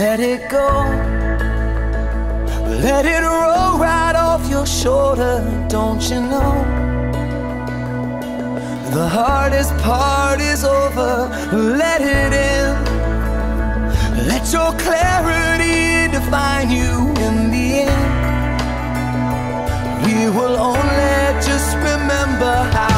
let it go. Let it roll right off your shoulder, don't you know? The hardest part is over, let it in. Let your clarity define you in the end. We will only just remember how